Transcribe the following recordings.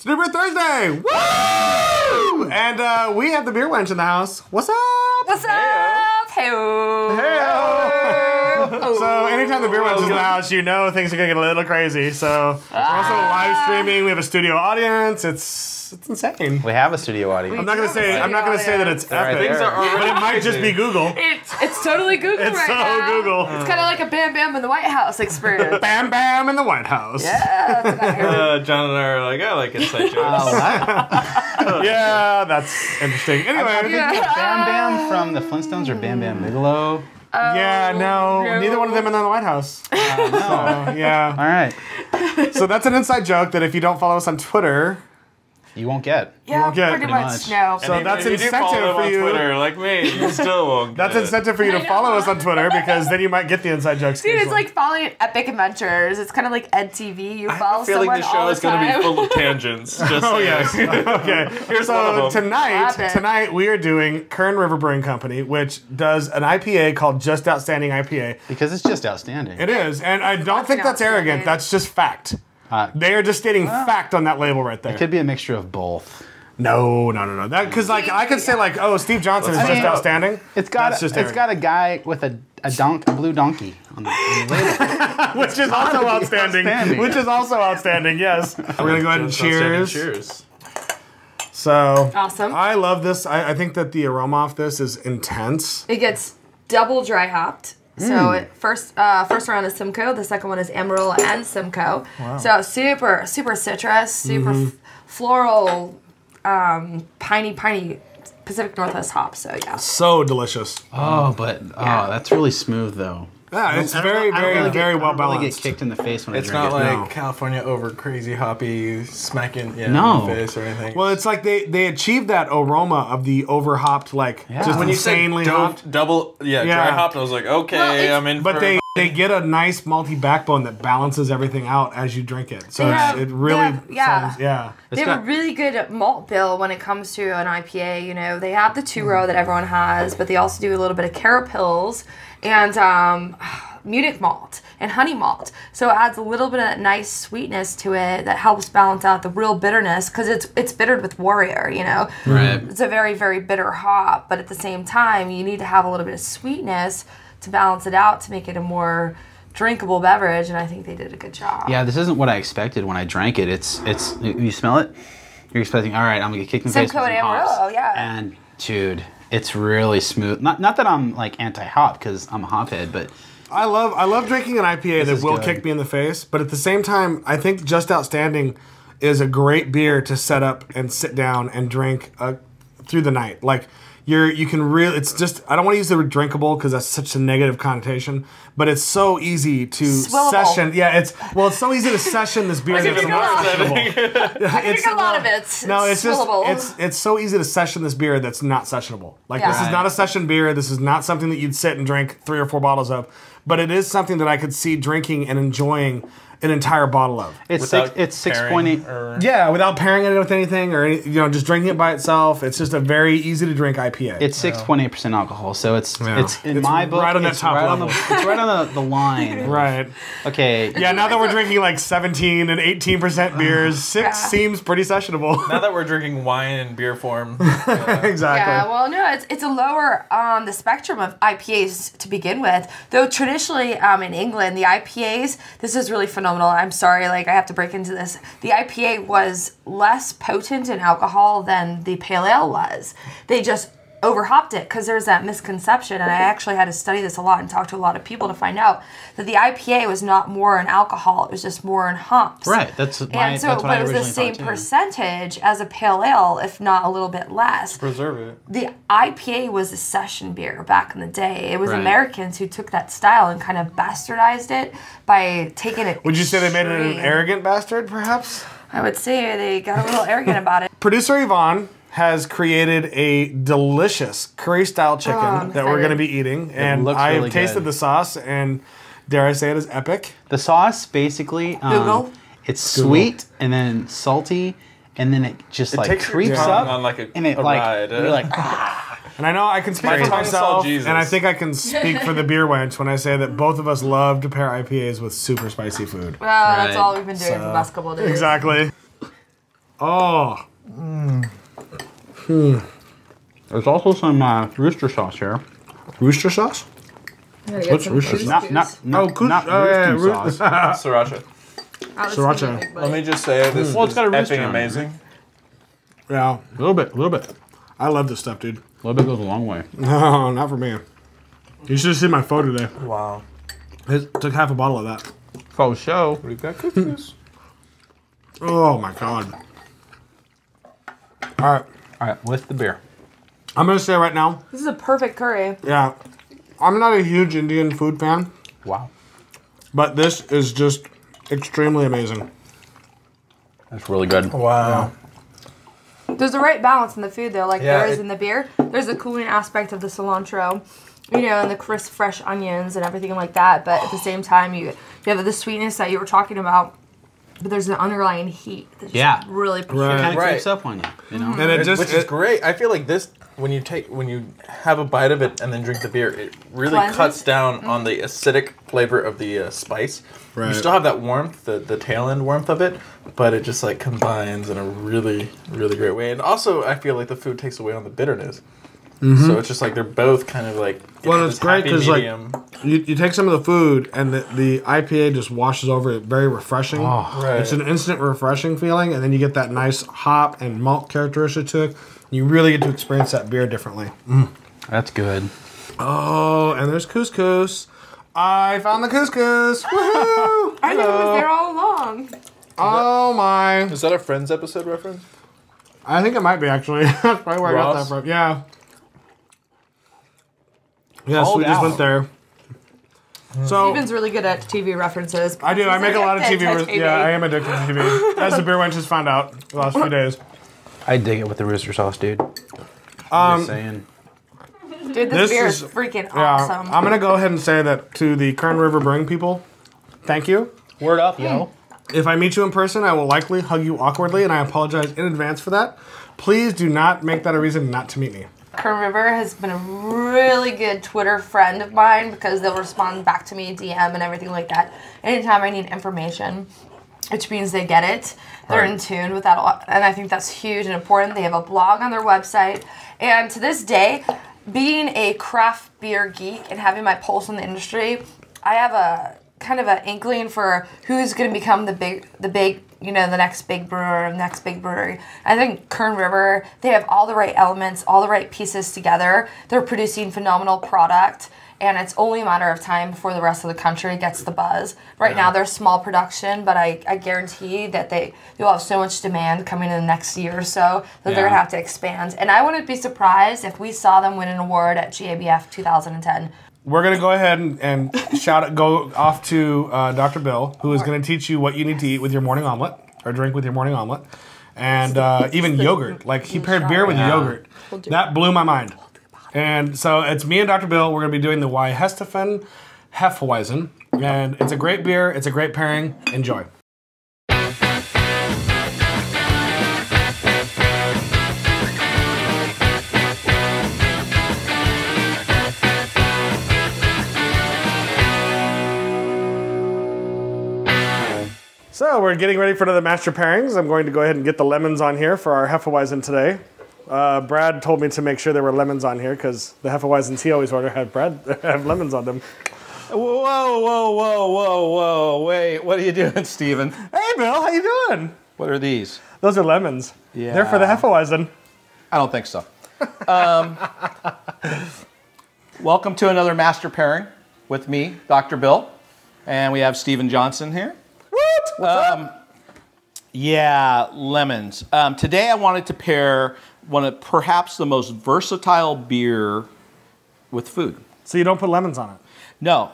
It's New Beer Thursday! Woo! And we have the Beer Wench in the house. What's up? What's up? Hey-o. Hey-o. So anytime the Beer Wench is in the house, you know things are gonna get a little crazy. So we're also live streaming. We have a studio audience. It's insane. We have a studio audience. I'm not gonna say that it's epic, but it might just be Google. It's totally Google It's right so now. Google. It's kind of like a Bam Bam in the White House experience. Bam Bam in the White House. Yeah, that's what I heard. John and I are like, I like inside jokes. Yeah, that's interesting. Anyway. Bam Bam from the Flintstones or Bam Bam Bigelow? Yeah, no, neither one of them are in the White House. No. So, yeah. All right. So that's an inside joke that if you don't follow us on Twitter, You won't get. Yeah, won't get pretty pretty much. much. No. So And that's if you do incentive follow for him you. on Twitter, like me, you still won't. That's get it. incentive for you to I know. follow us on Twitter because then you might get the inside jokes. Dude, it's occasionally. like following Epic Adventures. It's kind of like EdTV. You I follow have a feeling someone the show all the is going to time. be full of tangents. Just Oh saying. yes. Okay. Here's one So of them. tonight we are doing Kern River Brewing Company, which does an IPA called Just Outstanding IPA. Because it's just outstanding. It is, and I don't think that's arrogant. That's just fact. They are just stating fact on that label right there. It could be a mixture of both. No. That because like I could say like, oh, Steve Johnson is just outstanding. It's got That's just it's got a guy with a blue donkey on the label. which is also outstanding. outstanding. Which is also outstanding. Yes. We're gonna go ahead and Just outstanding cheers. Cheers. So Awesome. I love this. I think that the aroma off this is intense. It gets double dry hopped. So first round is Simcoe, the second one is Amarillo and Simcoe. Wow. So super citrus, super floral, piney Pacific Northwest hops. So yeah. So delicious. Oh, but that's really smooth though. Yeah, it's very well I don't really balanced. get kicked in the face when It's I drink not it. like California over crazy hoppy smacking in No. the face or anything. Well, it's like they achieved that aroma of the over hopped, like just when you said insanely hopped. double, dry hopped, I was like, okay, Well, I'm in. But for they get a nice malty backbone that balances everything out as you drink it. So it really sounds, yeah. They have a really good malt bill when it comes to an IPA. You know, they have the 2-row that everyone has, but they also do a little bit of carapils and Munich malt and honey malt. So it adds a little bit of that nice sweetness to it that helps balance out the real bitterness because it's bittered with Warrior, you know. Right. It's a very, very bitter hop, but at the same time, you need to have a little bit of sweetness to balance it out to make it a more drinkable beverage, and I think they did a good job. Yeah, this isn't what I expected when I drank it. It's you smell it? You're expecting, all right, I'm gonna get kicked in the face with Simcoe some and hops. Amarillo, yeah. And dude, it's really smooth. Not that I'm like anti-hop because I'm a hophead, but I love drinking an IPA that is will good. kick me in the face, but at the same time, I think Just Outstanding is a great beer to set up and sit down and drink through the night. Like you can really, it's just, I don't want to use the word drinkable because that's such a negative connotation, but it's so easy to Swillable. session. Yeah, it's so easy to session this beer that's not sessionable. I think a lot of it's swillable. It's so easy to session this beer that's not sessionable. Like Yeah. this is not a session beer. This is not something that you'd sit and drink 3 or 4 bottles of, but it is something that I could see drinking and enjoying an entire bottle of. it's without 6.8. pairing Yeah, without pairing it with anything or just drinking it by itself. It's just a very easy to drink IPA. It's 6.8% alcohol, so it's in my book right on that it's top right level. it's right on the line. right. Okay. Yeah, now that we're drinking like 17 and 18% beers, 6 seems pretty sessionable. now that we're drinking wine in beer form, Exactly. Yeah, well, no, it's a lower on the spectrum of IPAs to begin with. Though traditionally in England, the IPAs, this is really phenomenal. I'm sorry, like I have to break into this. The IPA was less potent in alcohol than the pale ale was. They just overhopped it because there's that misconception, and I actually had to study this a lot and talk to a lot of people to find out that the IPA was not more in alcohol, it was just more in hops. Right, that's what I but it was the same thought, too. percentage as a pale ale, if not a little bit less. preserve it. The IPA was a session beer back in the day. It was Right. Americans who took that style and kind of bastardized it by taking it. Would you say they made it an extreme. arrogant bastard, perhaps? I would say they got a little arrogant about it. Producer Yvonne has created a delicious curry-style chicken I'm that we're excited. going to be eating, and looks I really have tasted good. the sauce, and dare I say it is epic. The sauce basically Google. it's sweet and then salty and then it just like takes your creeps tongue up on like a and it a like ride. you're like ah. And I know I can speak My for tongue saw myself, Jesus. and I think I can speak for the Beer Wench when I say that both of us love to pair IPAs with super spicy food. Well, that's Right. all we've been doing for the last couple of days. Exactly. Oh. There's also some rooster sauce here. Rooster sauce? What's rooster sauce? Not yeah, roosty sauce. Sriracha. Sriracha. Let me just say this Well, it's is got a rooster effing on it. amazing. Yeah. A little bit. I love this stuff, dude. A little bit goes a long way. No, not for me. You should have seen my photo today. Wow. It took half a bottle of that. Faux show. We've got cookies. Oh my god. All right. All right, with the beer. I'm going to say right now, This is a perfect curry. yeah, I'm not a huge Indian food fan, Wow. but this is just extremely amazing. That's really good. Wow. There's the right balance in the food, though, like Yeah, there is it- in the beer. There's the cooling aspect of the cilantro, you know, and the crisp, fresh onions and everything like that. But at the same time, you have the sweetness that you were talking about, but there's an underlying heat that's Yeah. really Right. Kind of Right. creeps up on you, you know? And it just, Which is great. I feel like this, when you have a bite of it and then drink the beer, it really Cleanses? cuts down on the acidic flavor of the spice. Right. You still have that warmth, the tail end warmth of it, but it just like combines in a really, really great way. And also, I feel like the food takes away on the bitterness. So it's just like they're both kind of like Well, this it's great happy 'cause, like, medium. you take some of the food and the IPA just washes over it, very refreshing. Right. It's an instant refreshing feeling, and then you get that nice hop and malt characteristic to it. You really get to experience that beer differently. That's good. Oh, and there's couscous. I found the couscous. Woohoo! I think it was there all along. Oh my. Is that a Friends episode reference? I think it might be actually. That's probably where I got that Ross? from. Yeah. Yes, Called we just out. went there. So Steven's really good at TV references. I do. I make a lot of TV. Addicted to Yeah, I am addicted to TV. As the Beer Wench has found out the last few days. I dig it with the rooster sauce, dude. Just saying. Dude, this beer is freaking Yeah, awesome. I'm gonna go ahead and say that to the Kern River Brewing people. Thank you. Word up, yo. If I meet you in person, I will likely hug you awkwardly, and I apologize in advance for that. Please do not make that a reason not to meet me. Kern River has been a really good Twitter friend of mine because they'll respond back to me, DM, and everything like that. Anytime I need information, which means they get it. They're in tune with that a lot, and I think that's huge and important. They have a blog on their website, and to this day, being a craft beer geek and having my pulse on the industry, I have a kind of an inkling for who's going to become the big, you know, the next big brewer, next big brewery. I think Kern River, they have all the right elements, all the right pieces together. They're producing phenomenal product, and it's only a matter of time before the rest of the country gets the buzz. Right now, they're small production, but I guarantee that you'll have so much demand coming in the next year or so that they're going to have to expand. And I wouldn't be surprised if we saw them win an award at GABF 2010. We're gonna go ahead and go off to Dr. Bill, who is gonna teach you what you need to eat with your morning omelet or drink with your morning omelet, and even yogurt. Like he paired beer with yogurt. That blew my mind. And so it's me and Dr. Bill. We're gonna be doing the Hefeweizen, and it's a great beer. It's a great pairing. Enjoy. So we're getting ready for another master pairings. I'm going to go ahead and get the lemons on here for our Hefeweizen today. Brad told me to make sure there were lemons on here because the Hefeweizens he always ordered have lemons on them. Whoa. Wait, what are you doing, Steven? Hey Bill, how you doing? What are these? Those are lemons. Yeah. They're for the Hefeweizen. I don't think so. Welcome to another master pairing with me, Dr. Bill. And we have Steven Johnson here. What's up? Yeah, lemons. Today I wanted to pair one of perhaps the most versatile beer with food. So you don't put lemons on it? No.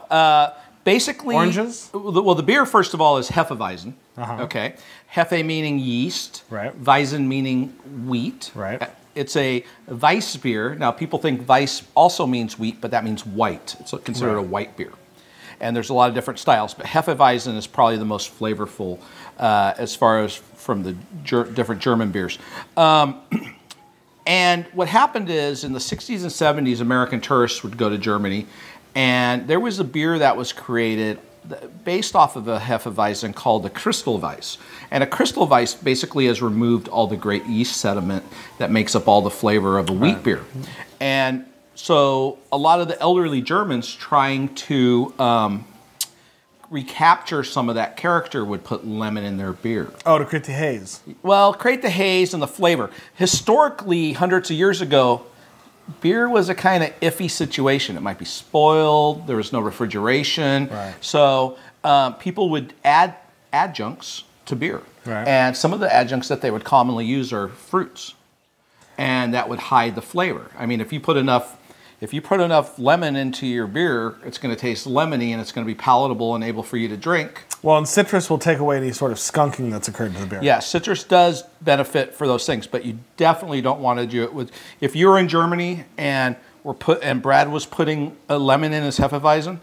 Basically... Oranges? Well, the beer, first of all, is Hefeweizen. Uh-huh. Okay. Hefe meaning yeast. Right. Weizen meaning wheat. Right. It's a Weiss beer. Now, people think Weiss also means wheat, but that means white. It's considered a white beer. And there's a lot of different styles, but Hefeweizen is probably the most flavorful as far as from the different German beers. And what happened is in the 60s and 70s, American tourists would go to Germany, and there was a beer that was created based off of a Hefeweizen called a Crystal Weiss. And a Crystal Weiss basically has removed all the great yeast sediment that makes up all the flavor of a wheat beer. And so a lot of the elderly Germans trying to recapture some of that character would put lemon in their beer. Oh, to create the haze. Well, create the haze and the flavor. Historically, hundreds of years ago, beer was a kind of iffy situation. It might be spoiled. There was no refrigeration. Right. So people would add adjuncts to beer. Right. And some of the adjuncts that they would commonly use are fruits. And that would hide the flavor. I mean, if you put enough lemon into your beer, it's going to taste lemony and it's going to be palatable and able for you to drink. Well, and citrus will take away any sort of skunking that's occurred to the beer. Yeah, citrus does benefit for those things, but you definitely don't want to do it with. If you were in Germany and Brad was putting a lemon in his Hefeweizen,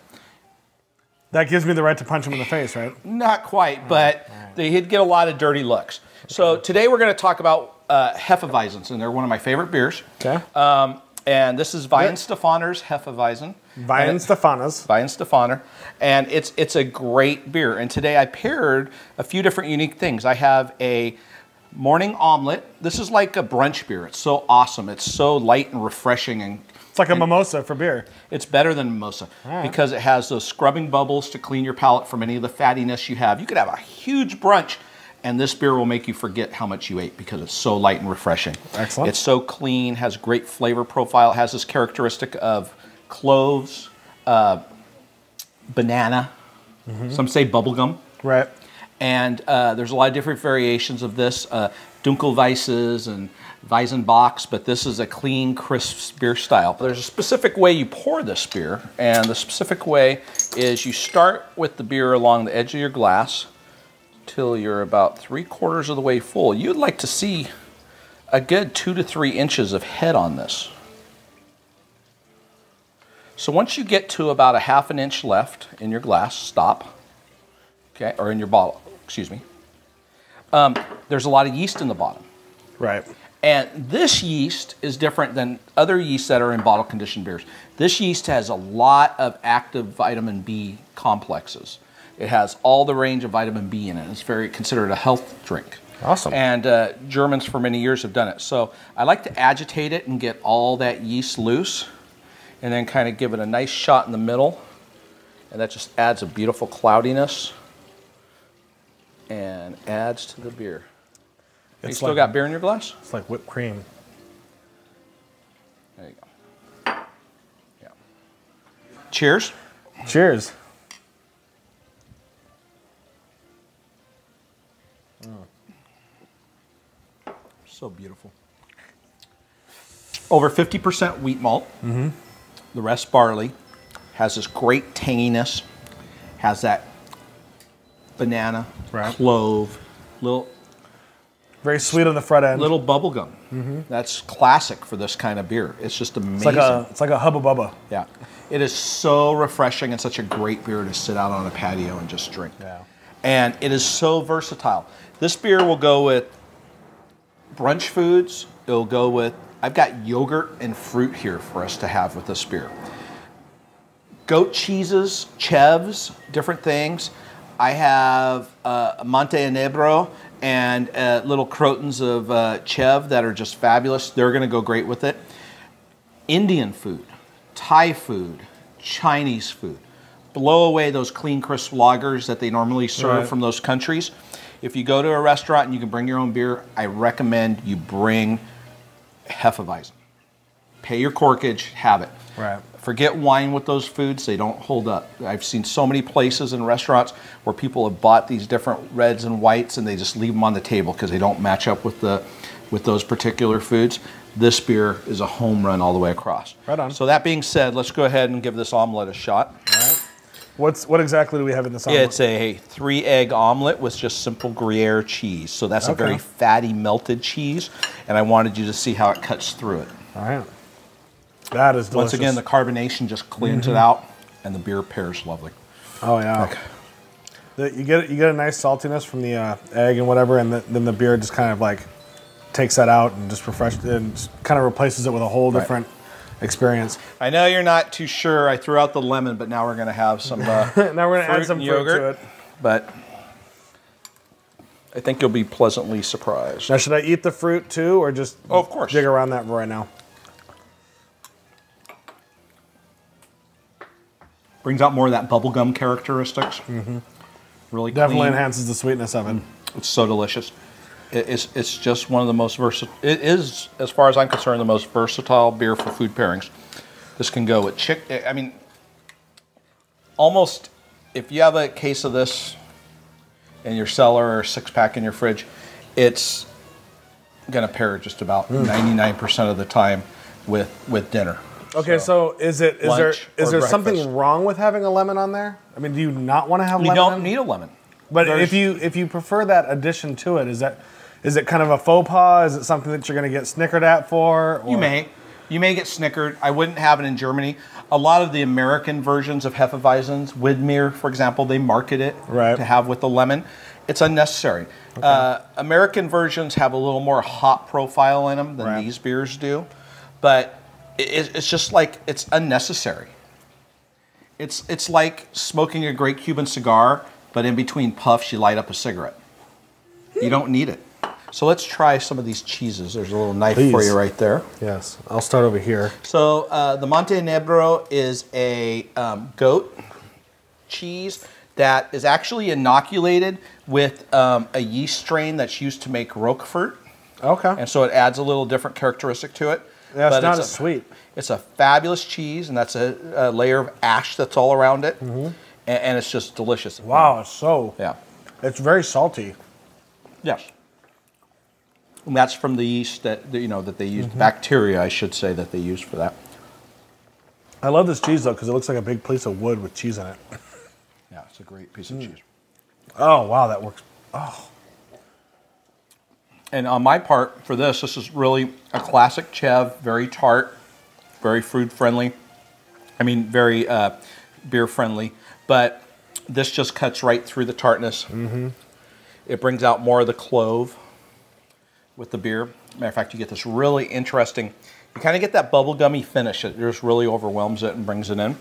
That gives me the right to punch him in the face, right? not quite, but he'd get a lot of dirty looks. So today we're going to talk about Hefeweizens, and they're one of my favorite beers. Okay. And this is Weihenstephaner's Hefeweizen. Weihenstephaner. And it's a great beer. And today I paired a few different unique things. I have a morning omelet. This is like a brunch beer. It's so awesome. It's so light and refreshing. And It's like a mimosa for beer. it's better than mimosa because it has those scrubbing bubbles to clean your palate from any of the fattiness you have. You could have a huge brunch, and this beer will make you forget how much you ate because it's so light and refreshing. Excellent. It's so clean, has great flavor profile, it has this characteristic of cloves, banana, some say bubblegum. Right. And there's a lot of different variations of this, Dunkelweisses and Weizenbachs, but this is a clean, crisp beer style. There's a specific way you pour this beer, and the specific way is you start with the beer along the edge of your glass till you're about 3/4 of the way full. You'd like to see a good 2 to 3 inches of head on this. So once you get to about a 1/2 inch left in your glass, stop. Okay, or in your bottle, excuse me. There's a lot of yeast in the bottom. Right. And this yeast is different than other yeasts that are in bottle conditioned beers. This yeast has a lot of active vitamin B complexes. It has all the range of vitamin B in it. It's very considered a health drink. Awesome. And Germans for many years have done it. So I like to agitate it and get all that yeast loose and then kind of give it a nice shot in the middle. And that just adds a beautiful cloudiness and adds to the beer. You still got beer in your glass? It's like whipped cream. There you go. Yeah. Cheers. Cheers. So beautiful. Over 50% wheat malt. The rest barley. Has this great tanginess. Has that banana, clove, little Very sweet on the front end. little bubble gum. That's classic for this kind of beer. It's just amazing. It's like a Hubba Bubba. Yeah. It is so refreshing and such a great beer to sit out on a patio and just drink. Yeah. And it is so versatile. This beer will go with brunch foods. It'll go with, I've got yogurt and fruit here for us to have with this beer. Goat cheeses, chevs, different things. I have Montenegro and little crotons of chev that are just fabulous. They're going to go great with it. Indian food, Thai food, Chinese food. Blow away those clean, crisp lagers that they normally serve from those countries. If you go to a restaurant and you can bring your own beer, I recommend you bring Hefeweizen. Pay your corkage, have it. Right. Forget wine with those foods, they don't hold up. I've seen so many places and restaurants where people have bought these different reds and whites and they just leave them on the table because they don't match up with those particular foods. This beer is a home run all the way across. Right on. So that being said, let's go ahead and give this omelet a shot. All right. What exactly do we have in this omelet? It's a 3-egg omelet with just simple Gruyere cheese. So that's a very fatty melted cheese, and I wanted you to see how it cuts through it. All right. That is delicious. Once again, the carbonation just cleans it out, and the beer pairs lovely. Oh yeah. Okay. You get a nice saltiness from the egg and whatever, and then the beer just kind of like takes that out and just refreshes and just kind of replaces it with a whole different experience. I know you're not too sure. I threw out the lemon, but now we're going to have some now we're going to add some fruit to it. But I think you'll be pleasantly surprised. Now, should I eat the fruit too, or just of course. dig around that right now? Brings out more of that bubblegum characteristics. Mm-hmm. Really definitely clean. enhances the sweetness of it. It's so delicious. It's just one of the most versatile. It is, as far as I'm concerned, the most versatile beer for food pairings. This can go with chicken. I mean, almost if you have a case of this in your cellar or a 6-pack in your fridge, it's going to pair just about 99% of the time with dinner. Okay, so is there breakfast. something wrong with having a lemon on there? I mean, do you not want to have lemon? You don't need a lemon. But if you prefer that addition to it, is it kind of a faux pas? Is it something that you're going to get snickered at for? Or? You may get snickered. I wouldn't have it in Germany. A lot of the American versions of Hefeweizens, Mutineer, for example, they market it to have with the lemon. It's unnecessary. Okay. American versions have a little more hop profile in them than these beers do, but it's just like it's unnecessary. It's like smoking a great Cuban cigar, but in between puffs you light up a cigarette. You don't need it. So let's try some of these cheeses. There's a little knife for you right there. Yes, I'll start over here. So the Montenegro is a goat cheese that is actually inoculated with a yeast strain that's used to make Roquefort. Okay. And so it adds a little different characteristic to it. Yeah, it's not as sweet. It's a fabulous cheese, and that's a layer of ash that's all around it. Mm-hmm. And it's just delicious. Wow, it's very salty. Yes. And that's from the yeast that they use, bacteria, I should say, that they use for that. I love this cheese, though, because it looks like a big piece of wood with cheese in it. Yeah, it's a great piece of cheese. Oh, wow, that works. Oh. And on my part, for this is really a classic Chev, very tart, very food-friendly. I mean, very beer-friendly. But this just cuts right through the tartness. Mm-hmm. It brings out more of the clove with the beer. Matter of fact, you get this really interesting, you kind of get that bubblegummy finish. It just really overwhelms it and brings it in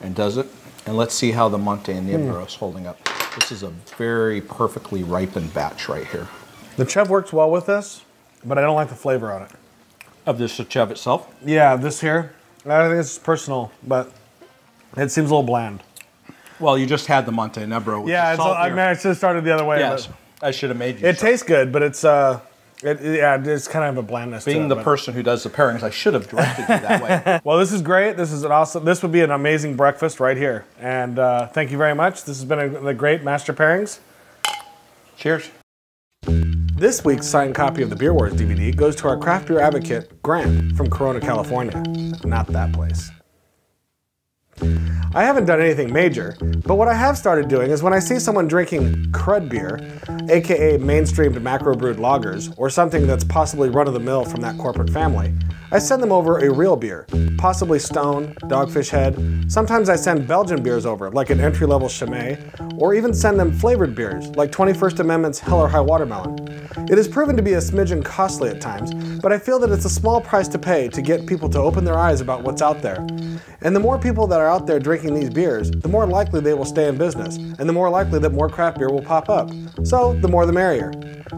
and does it. And let's see how the Montenegro is holding up. This is a very perfectly ripened batch right here. The Chev works well with this, but I don't like the flavor on it. Of this Chev itself? Yeah, this here. I think it's personal, but it seems a little bland. Well, you just had the Montenegro. Yeah, I should have started the other way. Yes, I should have made you. It tastes good, but it's it's kind of a blandness. Being to the person who does the pairings, I should have directed you that way. Well, this is great. This is this would be an amazing breakfast right here. And thank you very much. This has been a great Master Pairings. Cheers. This week's signed copy of the Beer Wars DVD goes to our craft beer advocate, Grant, from Corona, California. Not that place. I haven't done anything major, but what I have started doing is when I see someone drinking crud beer, aka mainstreamed macro-brewed lagers, or something that's possibly run-of-the-mill from that corporate family, I send them over a real beer, possibly Stone, Dogfish Head. Sometimes I send Belgian beers over, like an entry-level Chimay, or even send them flavored beers, like 21st Amendment's Hell or High Watermelon. It has proven to be a smidgen costly at times, but I feel that it's a small price to pay to get people to open their eyes about what's out there. And the more people that are out there drinking these beers, the more likely they will stay in business, and the more likely that more craft beer will pop up. So, the more the merrier.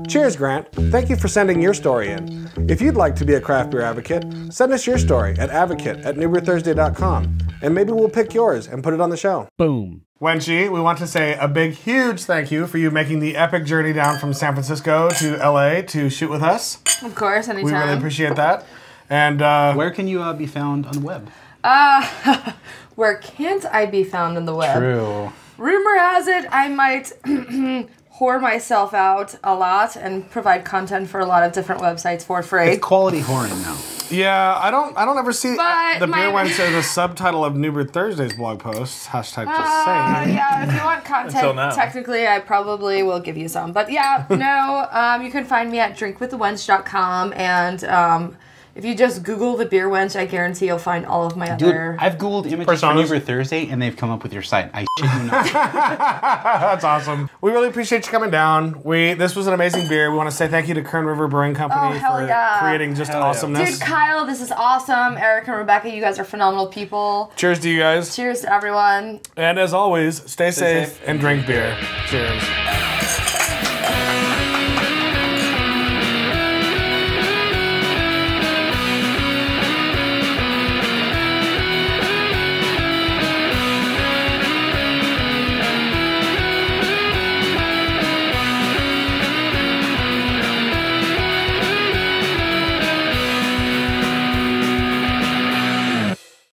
Cheers, Grant. Thank you for sending your story in. If you'd like to be a craft beer advocate, send us your story at advocate@newbeerthursday.com, and maybe we'll pick yours and put it on the show. Boom. Wenchy, we want to say a big, huge thank you for you making the epic journey down from San Francisco to LA to shoot with us. Of course, anytime. We really appreciate that. And where can you be found on the web? Where can't I be found on the web? True. Rumor has it I might whore myself out a lot and provide content for a lot of different websites for free. It's quality whoring now. Yeah, I don't ever see But the Beer Wench as a subtitle of New Beer Thursday's blog post. Hashtag just saying. Yeah, if you want content, technically I probably will give you some. But yeah, no, you can find me at drinkwiththewench.com and If you just Google the Beer Wench, I guarantee you'll find all of my Dude, other. I've Googled images for Personas. New Beer Thursday, and they've come up with your site. I shit you not. That's awesome. We really appreciate you coming down. This was an amazing beer. We want to say thank you to Kern River Brewing Company hell for yeah. creating just Hell yeah. awesomeness. Dude, Kyle, this is awesome. Eric and Rebecca, you guys are phenomenal people. Cheers to you guys. Cheers to everyone. And as always, stay safe safe. and drink beer. Cheers.